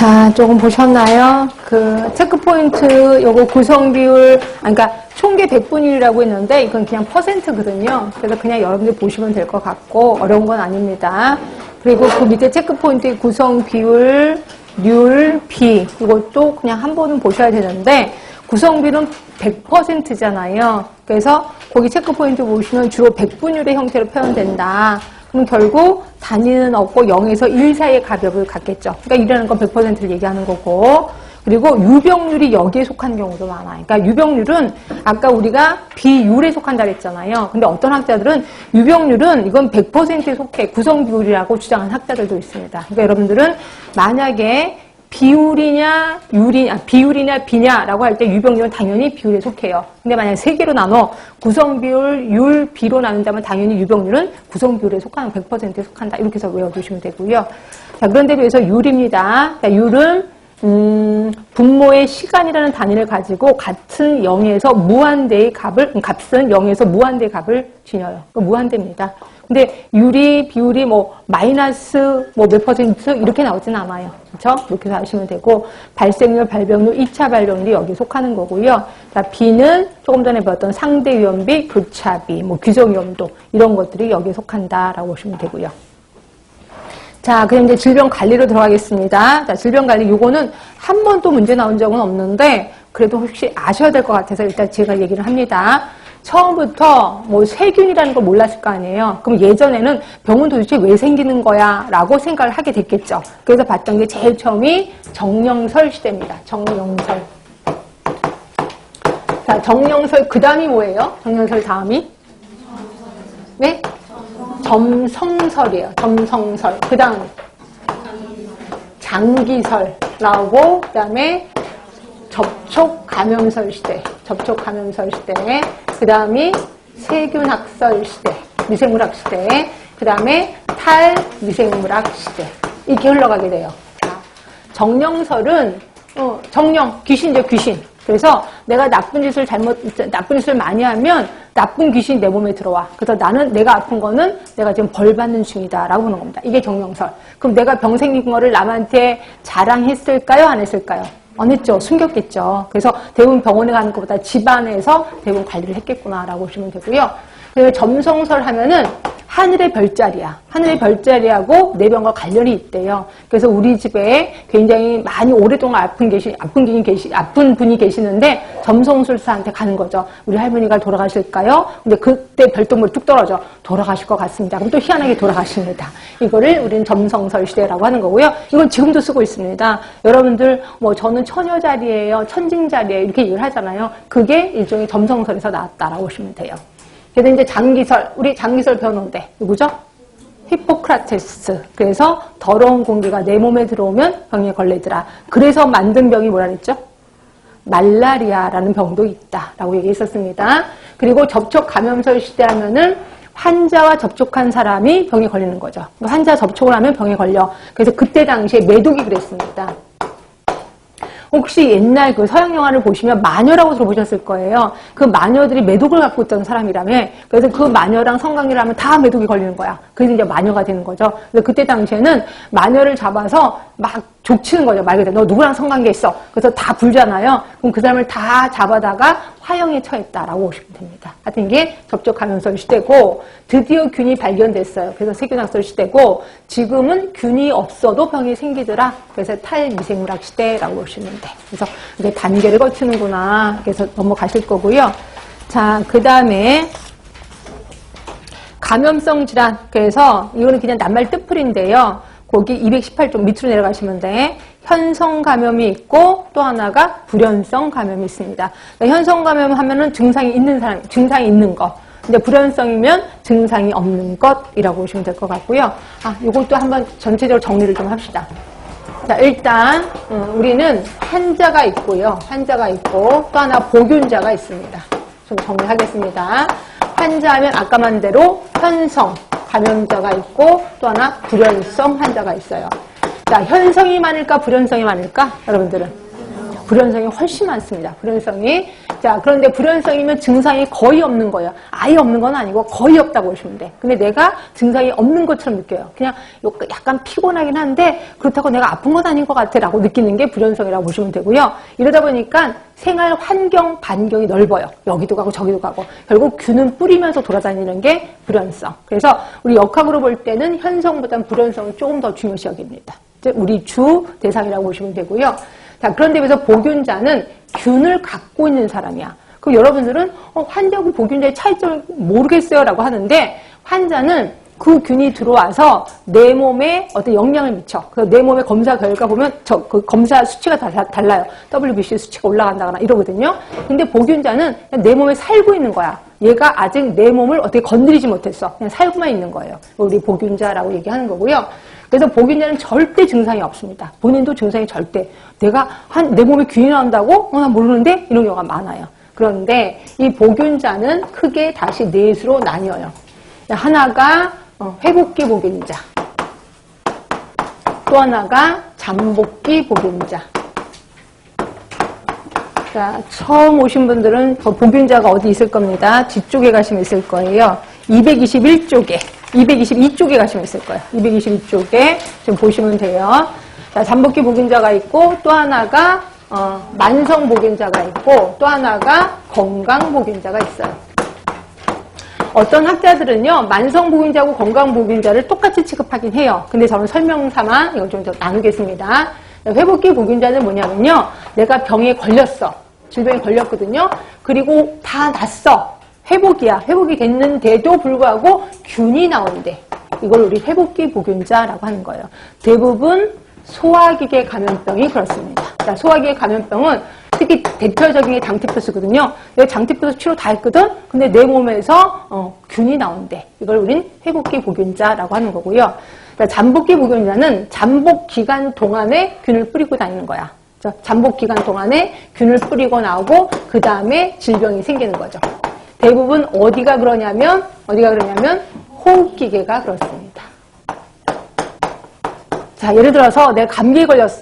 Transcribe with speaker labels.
Speaker 1: 자, 조금 보셨나요? 그 체크포인트 요거 구성 비율, 그러니까 총계 100분율이라고 했는데 이건 그냥 %거든요. 그래서 그냥 여러분들 보시면 될 것 같고 어려운 건 아닙니다. 그리고 그 밑에 체크포인트의 구성 비율, 률, 비 이것도 그냥 한 번은 보셔야 되는데 구성비는 100%잖아요. 그래서 거기 체크포인트 보시면 주로 100분율의 형태로 표현된다. 그럼 결국 단위는 없고 0에서 1 사이의 값을 갖겠죠. 그러니까 1이라는 건 100%를 얘기하는 거고. 그리고 유병률이 여기에 속한 경우도 많아요. 그러니까 유병률은 아까 우리가 비율에 속한다 그랬잖아요. 근데 어떤 학자들은 유병률은 이건 100%에 속해 구성비율이라고 주장하는 학자들도 있습니다. 그러니까 여러분들은 만약에 비율이냐 비냐라고 할 때 유병률은 당연히 비율에 속해요. 근데 만약에 세 개로 나눠 구성비율, 율, 비로 나눈다면 당연히 유병률은 구성비율에 속하는 100%에 속한다. 이렇게 해서 외워두시면 되고요. 자, 그런데 비해서 율입니다. 그러니까 율은 분모의 시간이라는 단위를 가지고 같은 0에서 무한대의 값은 0에서 무한대의 값을 지녀요. 그러니까 무한대입니다. 근데 율이, 비율이 마이너스 몇 퍼센트 이렇게 나오진 않아요. 그렇죠? 이렇게 해서 아시면 되고, 발생률, 발병률, 2차 발병률이 여기에 속하는 거고요. 자, 비는 조금 전에 배웠던 상대 위험비, 교차비, 규정 위험도 이런 것들이 여기에 속한다라고 보시면 되고요. 자, 그럼 이제 질병 관리로 들어가겠습니다. 자, 질병 관리 요거는 한 번도 문제 나온 적은 없는데 그래도 혹시 아셔야 될 것 같아서 일단 제가 얘기를 합니다. 처음부터 세균이라는 걸 몰랐을 거 아니에요. 그럼 예전에는 병은 도대체 왜 생기는 거야? 라고 생각을 하게 됐겠죠. 그래서 봤던 게 제일 처음이 정령설 시대입니다. 정령설. 자, 정령설 그 다음이 뭐예요? 정령설 다음이? 네? 점성설이에요. 점성설. 그 다음 장기설 나오고 그 다음에 접촉감염설 시대. 접촉감염설 시대. 그 다음이 세균학설 시대. 미생물학 시대. 그 다음에 탈미생물학 시대. 이렇게 흘러가게 돼요. 자, 정령설은 정령, 귀신이죠, 귀신. 그래서 내가 나쁜 짓을 많이 하면 나쁜 귀신이 내 몸에 들어와. 그래서 내가 아픈 거는 내가 지금 벌 받는 중이다라고 보는 겁니다. 이게 정령설. 그럼 내가 병 생긴 거를 남한테 자랑했을까요? 안 했을까요? 안 했죠. 숨겼겠죠. 그래서 대부분 병원에 가는 것보다 집안에서 대부분 관리를 했겠구나라고 보시면 되고요. 그리고 점성설 하면은 하늘의 별자리야. 하늘의 별자리하고 내 병과 관련이 있대요. 그래서 우리 집에 굉장히 많이 오랫동안 아픈 분이 계시는데 점성술사한테 가는 거죠. 우리 할머니가 돌아가실까요? 근데 그때 별똥별이 뚝 떨어져. 돌아가실 것 같습니다. 그럼 또 희한하게 돌아가십니다. 이거를 우리는 점성설 시대라고 하는 거고요. 이건 지금도 쓰고 있습니다. 여러분들 저는 처녀자리예요. 천징자리예요. 이렇게 얘기를 하잖아요. 그게 일종의 점성설에서 나왔다라고 보시면 돼요. 그래서 이제 장기설, 우리 장기설 변호인데 누구죠? 히포크라테스. 그래서 더러운 공기가 내 몸에 들어오면 병에 걸리더라. 그래서 만든 병이 뭐라 그랬죠? 말라리아라는 병도 있다라고 얘기했었습니다. 그리고 접촉 감염설 시대 하면은 환자와 접촉한 사람이 병에 걸리는 거죠. 환자 접촉을 하면 병에 걸려. 그래서 그때 당시에 메독이 그랬습니다. 혹시 옛날 그 서양 영화를 보시면 마녀라고 들어보셨을 거예요. 그 마녀들이 메독을 갖고 있던 사람이라며. 그래서 그 마녀랑 성관계를 하면 다 메독이 걸리는 거야. 그래서 이제 마녀가 되는 거죠. 그래서 그때 당시에는 마녀를 잡아서 막 족치는 거죠. 말 그대로 너 누구랑 성관계했어. 그래서 다 불잖아요. 그럼 그 사람을 다 잡아다가 화형에 처했다라고 보시면 됩니다. 하여튼 이게 접촉감염설 시대고 드디어 균이 발견됐어요. 그래서 세균학설 시대고 지금은 균이 없어도 병이 생기더라. 그래서 탈미생물학 시대라고 보시면 돼. 그래서 이제 단계를 거치는구나. 그래서 넘어가실 거고요. 자, 그 다음에 감염성 질환. 그래서 이거는 그냥 낱말 뜻풀인데요. 거기 218쪽 밑으로 내려가시면 돼. 현성 감염이 있고 또 하나가 불연성 감염이 있습니다. 그러니까 현성 감염 하면은 증상이 있는 사람, 증상이 있는 거. 근데 불연성이면 증상이 없는 것이라고 보시면 될 것 같고요. 요것도 한번 전체적으로 정리를 좀 합시다. 자, 일단 우리는 환자가 있고요. 환자가 있고 또 하나 보균자가 있습니다. 좀 정리하겠습니다. 환자하면 아까 만 대로 현성 감염자가 있고 또 하나 불연성 환자가 있어요. 자, 현성이 많을까 불연성이 많을까? 여러분들은 불연성이 훨씬 많습니다. 불연성이. 자, 그런데 불연성이면 증상이 거의 없는 거예요. 아예 없는 건 아니고 거의 없다고 보시면 돼. 근데 내가 증상이 없는 것처럼 느껴요. 그냥 약간 피곤하긴 한데 그렇다고 내가 아픈 건 아닌 것 같아 라고 느끼는 게 불연성이라고 보시면 되고요. 이러다 보니까 생활 환경 반경이 넓어요. 여기도 가고 저기도 가고. 결국 균은 뿌리면서 돌아다니는 게 불연성. 그래서 우리 역학으로 볼 때는 현성보다는 불연성을 조금 더 중요시 여깁니다. 우리 주 대상이라고 보시면 되고요. 자, 그런데 비해서 보균자는 균을 갖고 있는 사람이야. 그럼 여러분들은 환자하고 보균자의 차이점을 모르겠어요 라고 하는데 환자는 그 균이 들어와서 내 몸에 어떤 영향을 미쳐. 그래서 내 몸의 검사 결과 보면 그 검사 수치가 달라요. WBC 수치가 올라간다거나 이러거든요. 근데 보균자는 그냥 내 몸에 살고 있는 거야. 얘가 아직 내 몸을 어떻게 건드리지 못했어. 그냥 살고만 있는 거예요. 우리 보균자라고 얘기하는 거고요. 그래서 보균자는 절대 증상이 없습니다. 본인도 증상이 절대. 내가 내 몸에 균이 나온다고? 나 모르는데? 이런 경우가 많아요. 그런데 이 보균자는 크게 다시 넷으로 나뉘어요. 하나가 회복기 보균자, 또 하나가 잠복기 보균자. 자, 처음 오신 분들은 보균자가 어디 있을 겁니다. 뒤쪽에 가시면 있을 거예요. 221쪽에, 222쪽에 가시면 있을 거예요. 222쪽에 좀 보시면 돼요. 자, 잠복기 보균자가 있고 또 하나가 만성 보균자가 있고 또 하나가 건강 보균자가 있어요. 어떤 학자들은요, 만성 보균자하고 건강 보균자를 똑같이 취급하긴 해요. 근데 저는 설명 삼아 이걸 좀 더 나누겠습니다. 회복기 보균자는 뭐냐면요, 내가 병에 걸렸어. 질병에 걸렸거든요. 그리고 다 났어. 회복이야. 회복이 됐는데도 불구하고 균이 나오는데 이걸 우리 회복기 보균자라고 하는 거예요. 대부분 소화기계 감염병이 그렇습니다. 자, 소화기계 감염병은 특히 대표적인 게 장티푸스거든요. 내가 장티푸스 치료 다 했거든? 근데 내 몸에서 균이 나온대. 이걸 우린 회복기 보균자라고 하는 거고요. 자, 잠복기 보균자는 잠복 기간 동안에 균을 뿌리고 다니는 거야. 자, 잠복 기간 동안에 균을 뿌리고 나오고 그 다음에 질병이 생기는 거죠. 대부분 어디가 그러냐면 호흡기계가 그렇습니다. 자, 예를 들어서 내가 감기에 걸렸어.